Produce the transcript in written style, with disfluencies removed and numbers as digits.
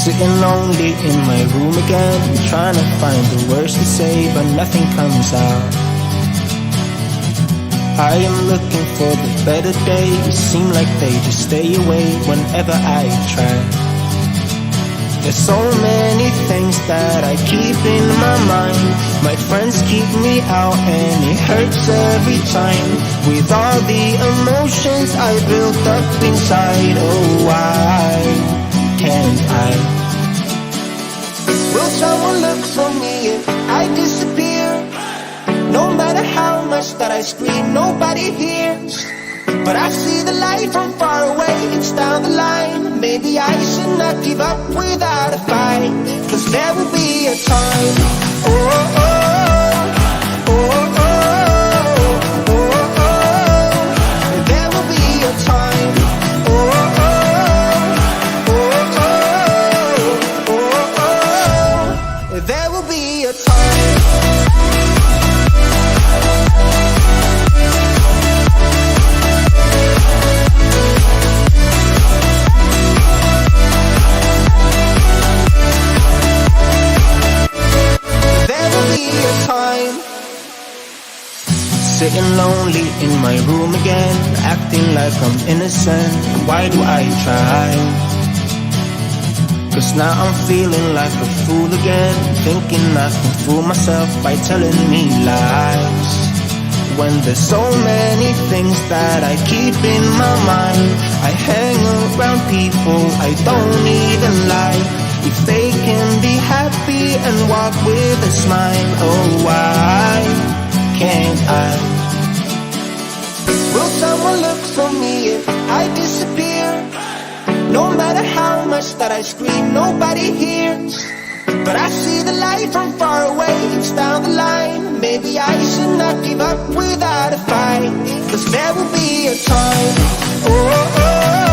Sitting lonely in my room again, trying to find the words to say, but nothing comes out. I am looking for the better days, seem like they just stay away whenever I try. There's so many things that I keep in my mind. My friends keep me out and it hurts every time. With all the emotions I built up inside, oh why can't I? Will someone look for me if I disappear? No matter how much that I scream, nobody hears. But I see the light from far away, it's down the line. Maybe I should not give up without a fight, 'cause there will be a time. Oh, oh, oh, oh, oh, oh, oh. There will be a time. Oh, oh, oh, oh, oh, oh. There will be a time. Sitting lonely in my room again, acting like I'm innocent. Why do I try? 'Cause now I'm feeling like a fool again, thinking I can fool myself by telling me lies. When there's so many things that I keep in my mind, I hang around people I don't even like. If they can be happy and walk with a smile, oh why can't I? Will someone look for me if I disappear? No matter how much that I scream, nobody hears. But I see the light from far away, it's down the line. Maybe I should not give up without a fight, 'cause there will be a time. Oh, oh, oh.